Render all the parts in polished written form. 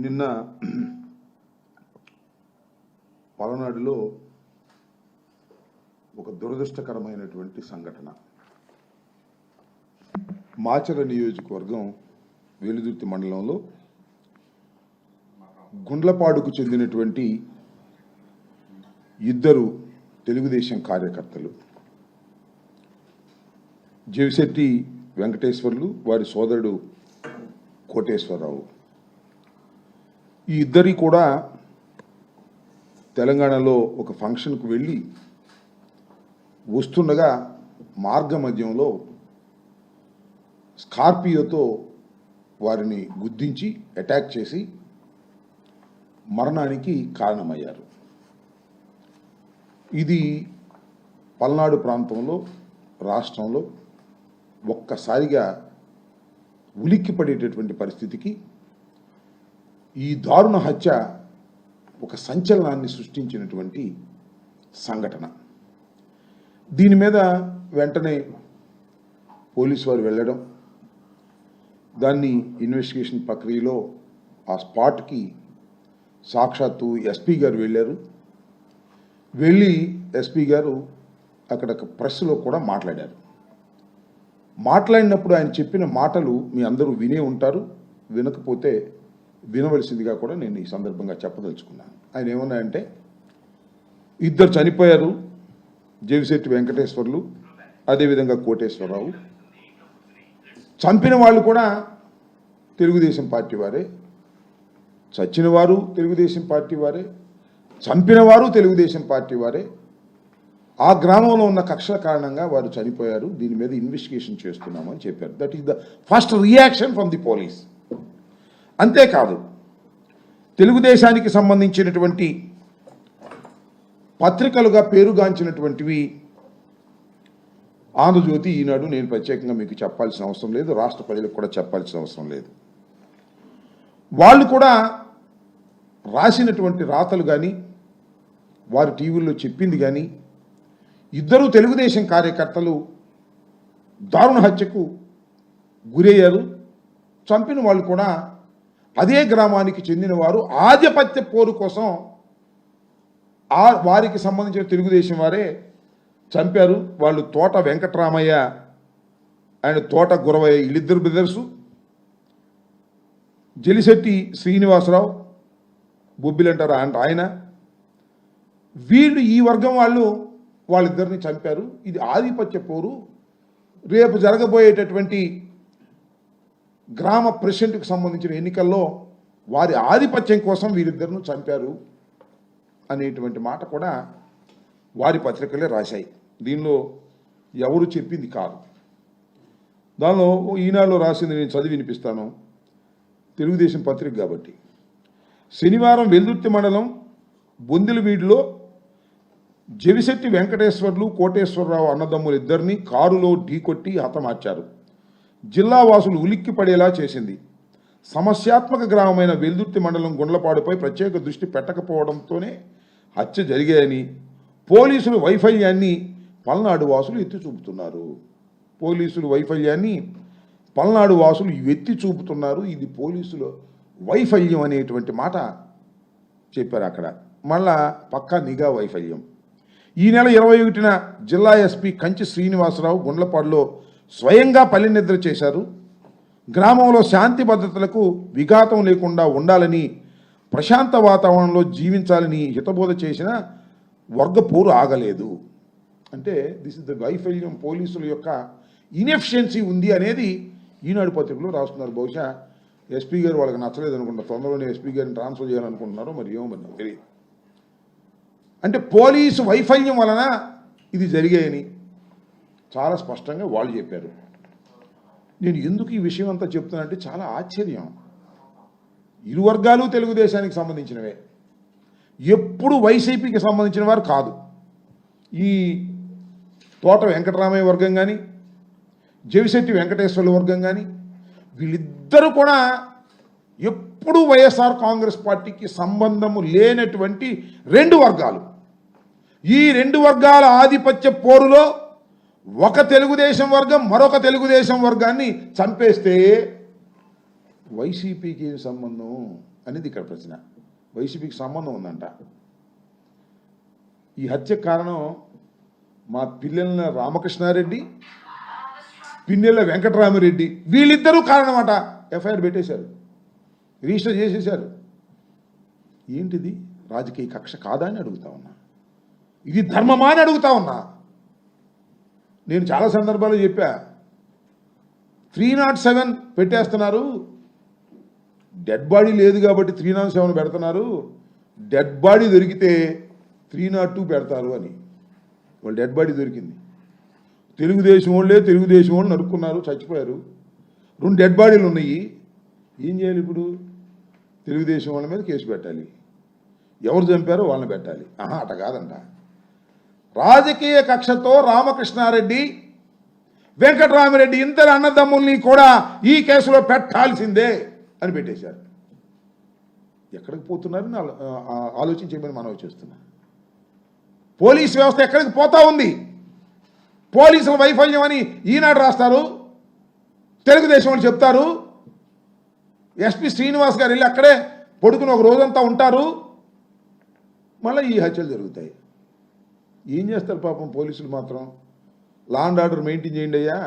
నిన్న పలనాడులో ఒక దురదృష్టకరమైనటువంటి సంఘటన. మాచర నియోజకవర్గం వెలుదుర్తి మండలంలో గుండ్లపాడుకు చెందినటువంటి ఇద్దరు తెలుగుదేశం కార్యకర్తలు, జవిశెట్టి వెంకటేశ్వర్లు, వారి సోదరుడు కోటేశ్వరరావు, ఈ ఇద్దరి కూడా తెలంగాణలో ఒక ఫంక్షన్కు వెళ్ళి వస్తుండగా మార్గ మధ్యంలో స్కార్పియోతో వారిని గుద్దించి అటాక్ చేసి మరణానికి కారణమయ్యారు. ఇది పల్నాడు ప్రాంతంలో, రాష్ట్రంలో ఒక్కసారిగా ఉలిక్కిపడేటటువంటి పరిస్థితికి ఈ దారుణ హత్య ఒక సంచలనాన్ని సృష్టించినటువంటి సంఘటన. దీని మీద వెంటనే పోలీసు వారు వెళ్ళడం, దాన్ని ఇన్వెస్టిగేషన్ ప్రక్రియలో ఆ స్పాట్కి సాక్షాత్తు ఎస్పీ గారు వెళ్ళారు. వెళ్ళి ఎస్పీ గారు అక్కడ ప్రెస్లో కూడా మాట్లాడారు. మాట్లాడినప్పుడు ఆయన చెప్పిన మాటలు మీ అందరూ వినే ఉంటారు, వినకపోతే వినవలసిందిగా కూడా నేను ఈ సందర్భంగా చెప్పదలుచుకున్నాను. ఆయన ఏమన్నాయంటే, ఇద్దరు చనిపోయారు, జవిశెట్టి వెంకటేశ్వర్లు అదేవిధంగా కోటేశ్వరరావు. చంపిన వాళ్ళు కూడా తెలుగుదేశం పార్టీ వారే, చచ్చిన వారు తెలుగుదేశం పార్టీ వారే, చంపిన వారు తెలుగుదేశం పార్టీ వారే. ఆ గ్రామంలో ఉన్న కక్షల కారణంగా వారు చనిపోయారు, దీని మీద ఇన్వెస్టిగేషన్ చేస్తున్నామని చెప్పారు. That is the first reaction from the police. అంతేకాదు, తెలుగుదేశానికి సంబంధించినటువంటి పత్రికలుగా పేరుగాంచినటువంటివి ఆంధ్రజ్యోతి, ఈనాడు, నేను ప్రత్యేకంగా మీకు చెప్పాల్సిన అవసరం లేదు, రాష్ట్ర ప్రజలకు కూడా చెప్పాల్సిన అవసరం లేదు. వాళ్ళు కూడా రాసినటువంటి రాతలు కానీ, వారి టీవీల్లో చెప్పింది కానీ, ఇద్దరు తెలుగుదేశం కార్యకర్తలు దారుణ హత్యకు గురయ్యారు, చంపిన వాళ్ళు కూడా అదే గ్రామానికి చెందిన వారు, ఆధిపత్య పోరు కోసం వారికి సంబంధించిన తెలుగుదేశం వారే చంపారు. వాళ్ళు తోట వెంకటరామయ్య అండ్ తోట గురవయ్య, వీళ్ళిద్దరు బ్రదర్సు. జలిశెట్టి శ్రీనివాసరావు బొబ్బిలంటారు ఆయన. వీళ్ళు ఈ వర్గం వాళ్ళిద్దరిని చంపారు. ఇది ఆధిపత్య పోరు. రేపు జరగబోయేటటువంటి గ్రామ ప్రెసిడెంట్కి సంబంధించిన ఎన్నికల్లో వారి ఆధిపత్యం కోసం వీరిద్దరిని చంపారు అనేటువంటి మాట కూడా వారి పత్రికలే రాశాయి. దీనిలో ఎవరు చెప్పింది కాదు. దానిలో ఈనాడులో రాసింది నేను చదివి వినిపిస్తాను, తెలుగుదేశం పత్రిక కాబట్టి. శనివారం వెల్దుర్తి మండలం బొందిలవీడిలో జవిశెట్టి వెంకటేశ్వర్లు, కోటేశ్వరరావు అన్నదమ్ములు ఇద్దరిని కారులో ఢీకొట్టి హతమార్చారు. జిల్లా వాసులు ఉలిక్కి పడేలా చేసింది. సమస్యాత్మక గ్రామమైన వెల్దుర్తి మండలం గుండ్లపాడుపై ప్రత్యేక దృష్టి పెట్టకపోవడంతోనే హత్య జరిగాయని పోలీసులు వైఫల్యాన్ని పల్నాడు వాసులు ఎత్తి చూపుతున్నారు. పల్నాడు వాసులు ఎత్తి చూపుతున్నారు. ఇది పోలీసుల వైఫల్యం అనేటువంటి మాట చెప్పారు అక్కడ. మళ్ళా పక్కా నిఘా వైఫల్యం. ఈ నెల 21న జిల్లా ఎస్పీ కంచి శ్రీనివాసరావు గుండ్లపాడులో స్వయంగా పల్లెనిద్ర చేశారు. గ్రామంలో శాంతి భద్రతలకు విఘాతం లేకుండా ఉండాలని, ప్రశాంత వాతావరణంలో జీవించాలని హితబోధ చేసిన వర్గ పోరు ఆగలేదు. అంటే దిస్ ఇస్ ద వైఫల్యం, పోలీసుల యొక్క ఇన్ఎఫిషియన్సీ ఉంది అనేది ఈనాడు పత్రికలో రాస్తున్నారు. బహుశా ఎస్పీ గారు వాళ్ళకి నచ్చలేదు అనుకుంటున్నారు, తొందరలోనే ఎస్పీ గారిని ట్రాన్స్ఫర్ చేయాలనుకుంటున్నారో మరి ఏమో నాకు తెలియదు. అంటే పోలీసు వైఫల్యం వలన ఇది జరిగాయని చాలా స్పష్టంగా వాళ్ళు చెప్పారు. నేను ఎందుకు ఈ విషయం అంతా చెప్తున్నానంటే చాలా ఆశ్చర్యం. ఇరు వర్గాలు తెలుగుదేశానికి సంబంధించినవే, ఎప్పుడు వైసీపీకి సంబంధించిన వారు కాదు. ఈ తోట వెంకటరామయ్య వర్గం కానీ, జవిశెట్టి వెంకటేశ్వర్ల వర్గం కానీ, వీళ్ళిద్దరూ కూడా ఎప్పుడు వైఎస్ఆర్ కాంగ్రెస్ పార్టీకి సంబంధము లేనటువంటి రెండు వర్గాలు. ఈ రెండు వర్గాల ఆధిపత్య పోరులో ఒక తెలుగుదేశం వర్గం మరొక తెలుగుదేశం వర్గాన్ని చంపేస్తే వైసీపీకి సంబంధం అనేది ఇక్కడ ప్రశ్న. వైసీపీకి సంబంధం ఉందంట. ఈ హత్యకు కారణం మా పిల్లల రామకృష్ణారెడ్డి, పిన్నెల వెంకటరామిరెడ్డి, వీళ్ళిద్దరూ కారణమట. ఎఫ్ఐఆర్ పెట్టేశారు, రిజిస్టర్ చేసేశారు. ఏంటిది? రాజకీయ కక్ష కాదా అని అడుగుతా ఉన్నా. ఇది ధర్మమా అని అడుగుతా ఉన్నా. నేను చాలా సందర్భాలు చెప్పా, 307 పెట్టేస్తున్నారు, డెడ్ బాడీ లేదు కాబట్టి 307 పెడుతున్నారు, డెడ్ బాడీ దొరికితే 302 పెడతారు అని. వాళ్ళు డెడ్ బాడీ దొరికింది, తెలుగుదేశం వాళ్ళు నరుక్కున్నారు, చచ్చిపోయారు. 2 డెడ్ బాడీలు ఉన్నాయి. ఏం చేయాలి ఇప్పుడు? తెలుగుదేశం వాళ్ళ మీద కేసు పెట్టాలి, ఎవరు చంపారో వాళ్ళని పెట్టాలి. అట కాదంట. రాజకీయ కక్షతో రామకృష్ణారెడ్డి, వెంకటరామిరెడ్డి ఇద్దరు అన్నదమ్ముల్ని కూడా ఈ కేసులో పెట్టాల్సిందే అని పెట్టేశారు. ఎక్కడికి పోతున్నారని ఆలోచించేమని మనం చేస్తున్నాం. పోలీస్ వ్యవస్థ ఎక్కడికి పోతా ఉంది? పోలీసుల వైఫల్యం అని ఈనాడు రాస్తారు, తెలుగుదేశం వాళ్ళు చెప్తారు. ఎస్పీ శ్రీనివాస్ గారు వెళ్ళి అక్కడే పడుకుని ఒక రోజంతా ఉంటారు, మళ్ళీ ఈ హత్యలు జరుగుతాయి. ఏం చేస్తారు పాపం పోలీసులు మాత్రం? లా అండ్ ఆర్డర్ మెయింటైన్ చేయండి అయ్యా,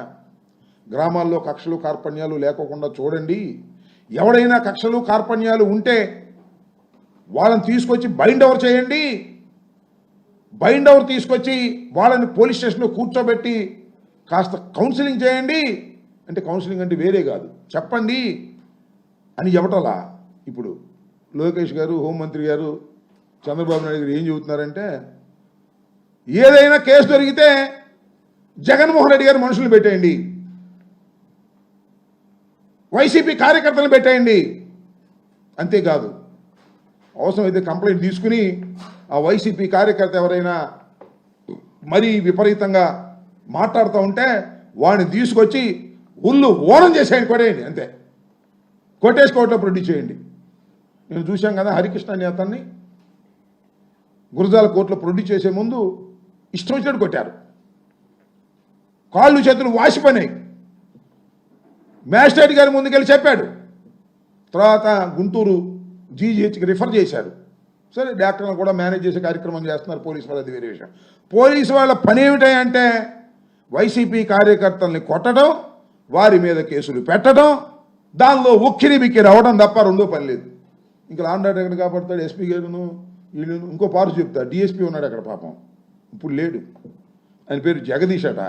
గ్రామాల్లో కక్షలు కార్పణ్యాలు లేకోకుండా చూడండి. ఎవడైనా కక్షలు కార్పణ్యాలు ఉంటే వాళ్ళని తీసుకొచ్చి బైండ్ ఓవర్ చేయండి. బైండ్ ఓవర్ తీసుకొచ్చి వాళ్ళని పోలీస్ స్టేషన్లో కూర్చోబెట్టి కాస్త కౌన్సిలింగ్ చేయండి. అంటే కౌన్సిలింగ్ అంటే వేరే కాదు, చెప్పండి అని చెప్పటలా. ఇప్పుడు లోకేష్ గారు, హోంమంత్రి గారు, చంద్రబాబు నాయుడు గారు ఏం చెబుతున్నారంటే, ఏదైనా కేసు దొరికితే జగన్మోహన్ రెడ్డి గారు మనుషులు పెట్టేయండి, వైసీపీ కార్యకర్తలను పెట్టేయండి. అంతేకాదు, అవసరమైతే కంప్లైంట్ తీసుకుని ఆ వైసీపీ కార్యకర్త ఎవరైనా మరీ విపరీతంగా మాట్లాడుతూ ఉంటే వాడిని తీసుకొచ్చి ఉల్లు ఓనం చేసేయండి, కొట్టేయండి. అంతే, కొట్టేసి కోర్టులో ప్రొడ్యూస్ చేయండి. నేను చూశాం కదా హరికృష్ణ అనే అతన్ని గురజాల కోర్టులో ప్రొడ్యూస్ చేసే ముందు ఇష్టం వచ్చినట్టు కొట్టారు, కాళ్ళు చేతులు వాసిపోయినాయి. మ్యాజిస్ట్రేట్ గారి ముందుకెళ్ళి చెప్పాడు, తర్వాత గుంటూరు జీజీహెచ్కి రిఫర్ చేశారు. సరే, డాక్టర్లను కూడా మేనేజ్ చేసే కార్యక్రమం చేస్తున్నారు పోలీసు వాళ్ళు, అది వేరే విషయం. పోలీసు వాళ్ళ పని ఏమిటంటే వైసీపీ కార్యకర్తల్ని కొట్టడం, వారి మీద కేసులు పెట్టడం, దానిలో ఉక్కిరి బిక్కిరి అవ్వడం తప్ప రెండో పని లేదు. ఇంకా లాండాడు ఎక్కడ కాపాడుతాడు? ఎస్పీ గారును వీళ్ళను. ఇంకో పారు చెప్తా, డిఎస్పీ ఉన్నాడు అక్కడ పాపం, ఇప్పుడు లేడు. ఆయన పేరు జగదీష్ అట.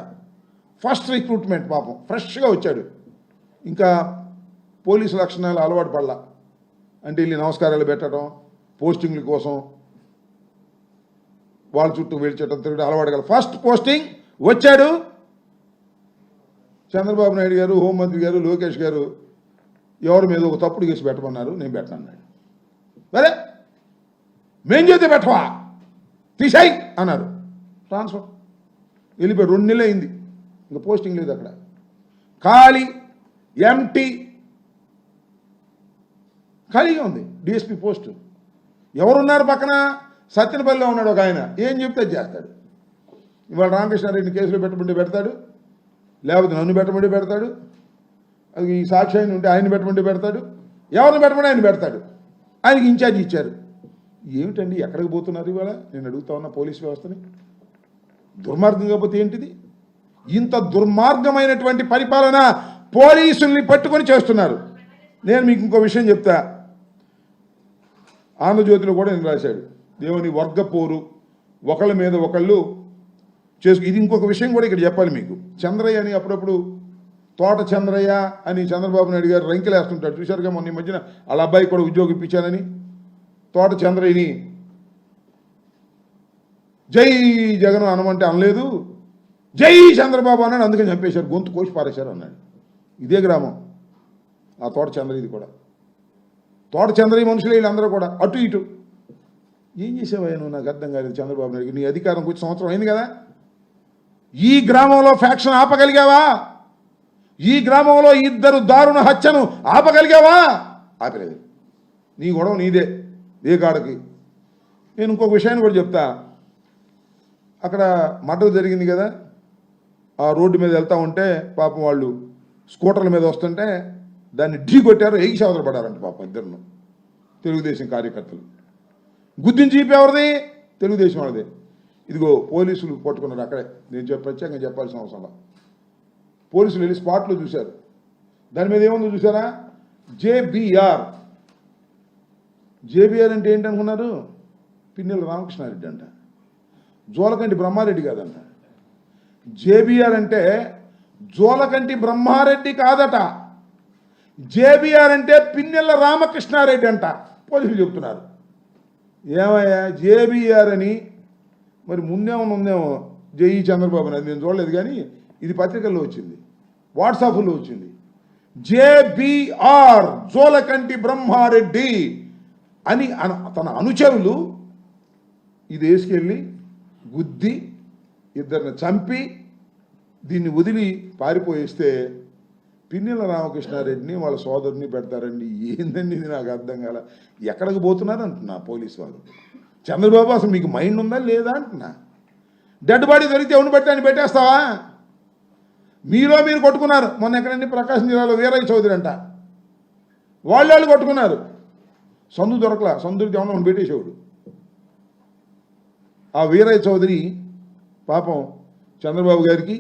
ఫస్ట్ రిక్రూట్మెంట్ పాపం, ఫ్రెష్గా వచ్చాడు. ఇంకా పోలీసు లక్షణాలు అలవాటు పడలా. అంటే వీళ్ళు నమస్కారాలు పెట్టడం, పోస్టింగ్ల కోసం వాళ్ళ చుట్టూ వేల్చడం తిరగడం అలవాటు కదా. ఫస్ట్ పోస్టింగ్ వచ్చాడు. చంద్రబాబు నాయుడు గారు, హోంమంత్రి గారు, లోకేష్ గారు ఎవరి మీద ఒక తప్పుడు కేసు పెట్టమన్నారు, నేను పెట్టనన్నాడు. సరే, మేం చేస్తే పెట్టవా, తీసాయి అన్నారు. ట్రాన్స్ఫర్ వెళ్ళిపోయాడు. 2 నెలలు అయింది, ఇంకా పోస్టింగ్ లేదు అక్కడ, ఖాళీ ఎంటీ ఖాళీగా ఉంది డిఎస్పీ పోస్టు. ఎవరున్నారు పక్కన? సత్యనపల్లిలో ఉన్నాడు ఒక ఆయన, ఏం చెప్తే చేస్తాడు. ఇవాళ రామకృష్ణారెడ్డిని కేసులో పెట్టమంటే పెడతాడు, లేకపోతే నన్ను పెట్టమంటే పెడతాడు, అది ఈ సాక్షి ఆయన ఉంటే ఆయన పెట్టమంటే పెడతాడు, ఎవరిని పెట్టమంటే ఆయన పెడతాడు. ఆయనకి ఇన్ఛార్జ్ ఇచ్చారు. ఏమిటండి, ఎక్కడికి పోతున్నారు ఇవాళ? నేను అడుగుతా ఉన్నా పోలీస్ వ్యవస్థని. దుర్మార్గం కాకపోతే ఏంటిది? ఇంత దుర్మార్గమైనటువంటి పరిపాలన పోలీసుల్ని పట్టుకొని చేస్తున్నారు. నేను మీకు ఇంకో విషయం చెప్తా, ఆంధ్రజ్యోతిలో కూడా నేను రాశాడు, దేవుని వర్గపోరు, ఒకళ్ళ మీద ఒకళ్ళు ఇది ఇంకొక విషయం కూడా ఇక్కడ చెప్పాలి మీకు. చంద్రయ్య అని అప్పుడప్పుడు తోట చంద్రయ్య అని చంద్రబాబు నాయుడు గారు రంకెలేస్తుంటాడు, చూశారుగా. మొన్న ఈ మధ్యన వాళ్ళ అబ్బాయి కూడా ఉద్యోగం ఇప్పించానని తోట చంద్రయ్యని జై జగన్ అనమంటే అనలేదు, జై చంద్రబాబు అన్నాడు, అందుకని చంపేశారు, గొంతు కోసి పారేశారు అన్నాడు. ఇదే గ్రామం ఆ తోట చంద్రయ్యది కూడా. తోట చంద్రయ్య మనుషులు వీళ్ళందరూ కూడా అటు ఇటు. ఏం చేసేవయ్యా నువ్వు? నాకు అర్థం కాలేదు. చంద్రబాబు నాయుడు నీ అధికారం కొంచెం సంవత్సరం అయింది కదా, ఈ గ్రామంలో ఫ్యాక్షన్ ఆపగలిగావా? ఈ గ్రామంలో 2 దారుణ హత్యను ఆపగలిగావా? ఆపలేదు. నీ గొడవ నీదే, ఏ కాడకి. నేను ఇంకొక విషయాన్ని కూడా చెప్తా. అక్కడ మర్డర్ జరిగింది కదా, ఆ రోడ్డు మీద వెళ్తూ ఉంటే పాపం వాళ్ళు స్కూటర్ల మీద వస్తుంటే దాన్ని ఢీ కొట్టారు, ఎగిసి అవతల పడారంట పాపం ఇద్దరును. తెలుగుదేశం కార్యకర్తలు. గుద్దించి ఎవరిది? తెలుగుదేశం వాళ్ళదే. ఇదిగో పోలీసులు పట్టుకున్నారు అక్కడే. నేను ప్రత్యేకంగా చెప్పాల్సిన అవసరం. పోలీసులు వెళ్ళి స్పాట్లో చూశారు. దాని మీద ఏముందో చూసారా? జేబీఆర్. జేబీఆర్ అంటే ఏంటనుకున్నారు? పిన్నెల రామకృష్ణారెడ్డి అంట. జోలకంటి బ్రహ్మారెడ్డి కాదంట. జేబీఆర్ అంటే జోలకంటి బ్రహ్మారెడ్డి కాదట. జేబీఆర్ అంటే పిన్నెల రామకృష్ణారెడ్డి అంట. పోలీసులు చెప్తున్నారు. ఏమయ్యా జేబీఆర్ అని? మరి ముందేమో ఉందేమో జేఈ చంద్రబాబు అని నేను చూడలేదు, కానీ ఇది పత్రికల్లో వచ్చింది, వాట్సాప్లో వచ్చింది. జేబీఆర్ జోలకంటి బ్రహ్మారెడ్డి అని తన అనుచరులు ఇది వేసుకెళ్ళి గుద్ది ఇద్దరిని చంపి దీన్ని వదిలి పారిపోయిస్తే పిన్నెల రామకృష్ణారెడ్డిని వాళ్ళ సోదరుని పెడతారండి. ఏందండి ఇది? నాకు అర్థం కాల. ఎక్కడికి పోతున్నారు అంటున్నా పోలీసు వాళ్ళు. చంద్రబాబు అసలు మీకు మైండ్ ఉందా లేదా అంటున్నా. డెడ్ బాడీ దొరికితే ఎవరిని పెడితే అని పెట్టేస్తావా? మీలో మీరు కొట్టుకున్నారు. మొన్న ఎక్కడండి ప్రకాశం జిల్లాలో వీరయ్య చౌదరి అంట, వాళ్ళు కొట్టుకున్నారు. సందు దొరకలా, సందుకి ఏమన్నా పెట్టేసేవాడు. ఆ వీరయ్య చౌదరి పాపం చంద్రబాబు గారికి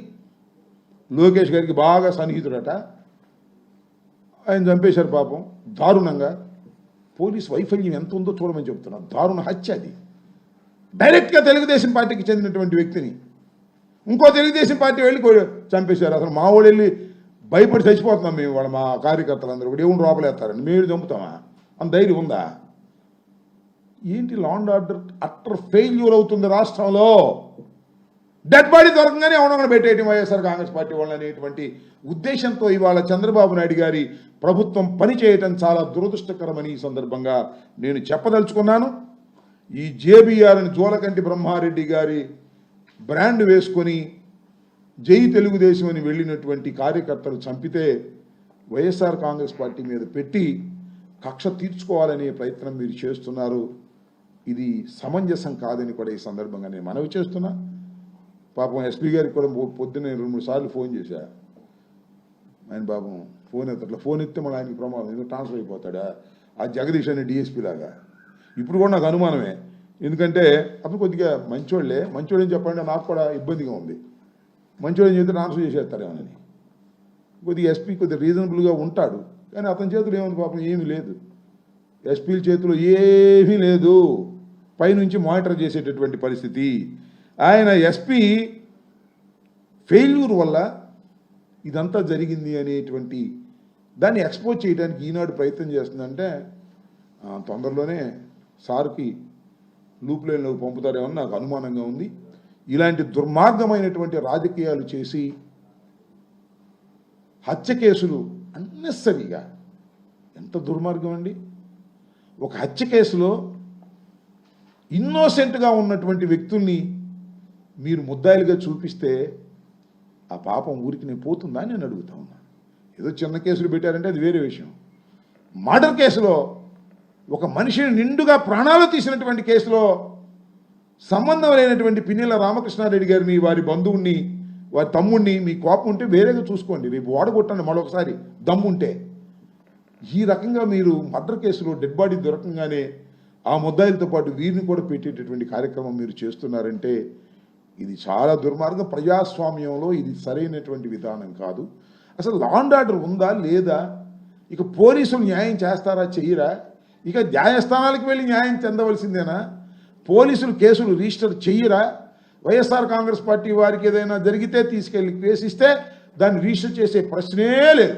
లోకేష్ గారికి బాగా సన్నిహితుడట. ఆయన చంపేశారు పాపం దారుణంగా. పోలీస్ వైఫల్యం ఎంత ఉందో చూడమని చెప్తున్నా. దారుణ హత్య అది. డైరెక్ట్గా తెలుగుదేశం పార్టీకి చెందినటువంటి వ్యక్తిని ఇంకో తెలుగుదేశం పార్టీ వెళ్ళి చంపేశారు. అసలు మా వాళ్ళు వెళ్ళి భయపడి చచ్చిపోతున్నాం మేము. వాళ్ళ మా కార్యకర్తలందరూ కూడా ఏముండి లోపలేస్తారండి, మేము చంపుతామా అంత ధైర్యం ఉందా? ఏంటి law and order utter failure అవుతుంది రాష్ట్రంలో. డెడ్ బాడీ దొరకంగానే ఎవడొకడు పెట్టేయటం వైఎస్ఆర్ కాంగ్రెస్ పార్టీ వాళ్ళు అనేటువంటి ఉద్దేశంతో ఇవాళ చంద్రబాబు నాయుడు గారి ప్రభుత్వం పనిచేయటం చాలా దురదృష్టకరమని ఈ సందర్భంగా నేను చెప్పదలుచుకున్నాను. ఈ జేబీఆర్ని జోలకంటి బ్రహ్మారెడ్డి గారి బ్రాండ్ వేసుకొని జై తెలుగుదేశం అని వెళ్ళినటువంటి కార్యకర్తలు చంపితే వైఎస్ఆర్ కాంగ్రెస్ పార్టీ మీద పెట్టి కక్ష తీర్చుకోవాలనే ప్రయత్నం మీరు చేస్తున్నారు. ఇది సమంజసం కాదని కూడా ఈ సందర్భంగా నేను మనవి చేస్తున్నా. పాపం ఎస్పీ గారికి కూడా పొద్దున్నే 2-3 సార్లు ఫోన్ చేశా. ఆయన పాపం ఫోన్ ఎత్తట్లా. ఫోన్ ఎత్తే మళ్ళీ ఆయనకి ప్రమాదం, ఎందుకు ట్రాన్స్ఫర్ అయిపోతాడా ఆ జగదీష్ అనే డిఎస్పీ లాగా. ఇప్పుడు కూడా నాకు అనుమానమే, ఎందుకంటే అతను కొద్దిగా మంచోడని చెప్పండి, నాకు కూడా ఇబ్బందిగా ఉంది. మంచోడని చెప్తే ట్రాన్స్ఫర్ చేసేస్తారేమోనని. కొద్దిగా ఎస్పీ కొద్దిగా రీజనబుల్గా ఉంటాడు, కానీ అతని చేతిలో ఏముంది పాపం? ఏమీ లేదు. ఎస్పీల చేతిలో ఏమీ లేదు. పైనుంచి మానిటర్ చేసేటటువంటి పరిస్థితి. ఆయన ఎస్పీ ఫెయిల్యూర్ వల్ల ఇదంతా జరిగింది అనేటువంటి దాన్ని ఎక్స్పోజ్ చేయడానికి ఈనాడు ప్రయత్నం చేస్తుందంటే తొందరలోనే సార్కి లూప్ లైన్లో పంపుతారేమో నాకు అనుమానంగా ఉంది. ఇలాంటి దుర్మార్గమైనటువంటి రాజకీయాలు చేసి హత్య కేసులు అన్నెసరిగా, ఎంత దుర్మార్గం అండి. ఒక హత్య కేసులో ఇన్నోసెంట్గా ఉన్నటువంటి వ్యక్తుల్ని మీరు ముద్దాయిలుగా చూపిస్తే ఆ పాపం ఊరికి నేను పోతుందా నేను అడుగుతా ఉన్నా. ఏదో చిన్న కేసులు పెట్టారంటే అది వేరే విషయం. మర్డర్ కేసులో ఒక మనిషిని నిండుగా ప్రాణాలు తీసినటువంటి కేసులో సంబంధం లేనటువంటి పిన్నెల రామకృష్ణారెడ్డి గారిని, వారి బంధువుని, వారి తమ్ముడిని, మీ కోపం ఉంటే వేరేగా చూసుకోండి, రేపు వాడగొట్టండి మరొకసారి దమ్ముంటే. ఈ రకంగా మీరు మర్డర్ కేసులో డెడ్ బాడీ దొరకంగానే ఆ ముద్దాయిలతో పాటు వీరిని కూడా పెట్టేటటువంటి కార్యక్రమం మీరు చేస్తున్నారంటే ఇది చాలా దుర్మార్గం. ప్రజాస్వామ్యంలో ఇది సరైనటువంటి విధానం కాదు. అసలు లా అండ్ ఆర్డర్ ఉందా లేదా? ఇక పోలీసులు న్యాయం చేస్తారా చెయ్యరా? ఇక న్యాయస్థానాలకు వెళ్ళి న్యాయం చెందవలసిందేనా? పోలీసులు కేసులు రిజిస్టర్ చెయ్యరా? వైఎస్ఆర్ కాంగ్రెస్ పార్టీ వారికి ఏదైనా జరిగితే తీసుకెళ్ళి కేసు ఇస్తే దాన్ని రిజిస్టర్ చేసే ప్రశ్నే లేదు.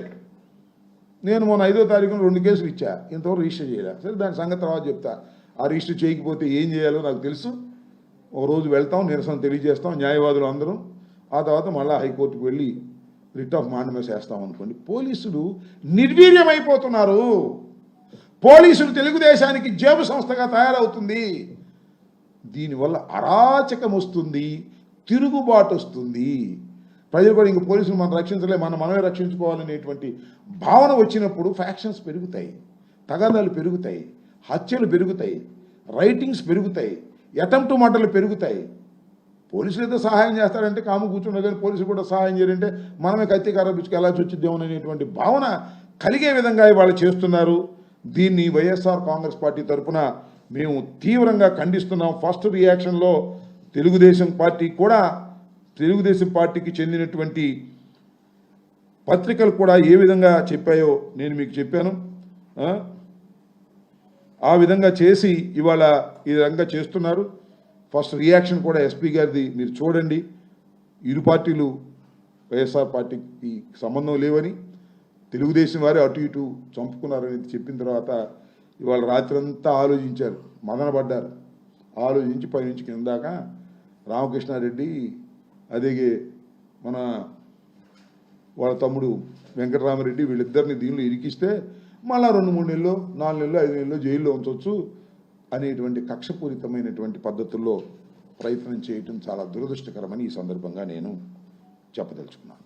నేను మొన్న 5వ తారీఖున 2 కేసులు ఇచ్చా, ఇంతవరకు రిజిస్టర్ చేయలే. సరే దాని సంగతి తర్వాత చెప్తా. ఆ రిజిస్టర్ చేయకపోతే ఏం చేయాలో నాకు తెలుసు. ఒక రోజు వెళ్తాం, నిరసన తెలియజేస్తాం న్యాయవాదులు అందరం. ఆ తర్వాత మళ్ళీ హైకోర్టుకు వెళ్ళి రిట్ ఆఫ్ మాండమస్ వేస్తాం అనుకోండి. పోలీసులు నిర్వీర్యమైపోతున్నారు. పోలీసులు తెలుగుదేశానికి జేబు సంస్థగా తయారవుతుంది. దీనివల్ల అరాచకం వస్తుంది, తిరుగుబాటు వస్తుంది. ప్రజలు కూడా ఇంక పోలీసులు మనం రక్షించలే, మనమే రక్షించుకోవాలనేటువంటి భావన వచ్చినప్పుడు ఫ్యాక్షన్స్ పెరుగుతాయి, తగాదాలు పెరుగుతాయి, హత్యలు పెరుగుతాయి, రైటింగ్స్ పెరుగుతాయి, అటెంప్ట్ మర్డర్లు పెరుగుతాయి. పోలీసులు ఏదో సహాయం చేస్తారంటే కాము కూర్చుండే, కానీ పోలీసులు కూడా సహాయం చేయాలంటే మనమే కత్తి కర్ర పిచ్చుకు ఎలా చొచ్చిద్దామని అనేటువంటి భావన కలిగే విధంగా వాళ్ళు చేస్తున్నారు. దీన్ని వైఎస్ఆర్ కాంగ్రెస్ పార్టీ తరఫున మేము తీవ్రంగా ఖండిస్తున్నాం. ఫస్ట్ రియాక్షన్లో తెలుగుదేశం పార్టీకి చెందినటువంటి పత్రికలు కూడా ఏ విధంగా చెప్పాయో నేను మీకు చెప్పాను. ఆ విధంగా చేసి ఇవాళ ఈ విధంగా చేస్తున్నారు. ఫస్ట్ రియాక్షన్ కూడా ఎస్పీ గారిది మీరు చూడండి. ఇరు పార్టీలు వైఎస్ఆర్ పార్టీకి సంబంధం లేవని, తెలుగుదేశం వారే అటు ఇటు చంపుకున్నారని చెప్పిన తర్వాత ఇవాళ రాత్రంతా ఆలోచించారు, మదనపడ్డారు. ఆలోచించి పైనుంచి కింద దాకా రామకృష్ణారెడ్డి అదేగే వాళ్ళ తమ్ముడు వెంకటరామరెడ్డి వీళ్ళిద్దరిని దీనిలో ఇరికిస్తే మళ్ళా 2-3 నెలలు 4 నెలలు 5 నెలలు జైల్లో ఉంచవచ్చు అనేటువంటి కక్షపూరితమైనటువంటి పద్ధతుల్లో ప్రయత్నం చేయటం చాలా దురదృష్టకరమని ఈ సందర్భంగా నేను చెప్పదలుచుకున్నాను.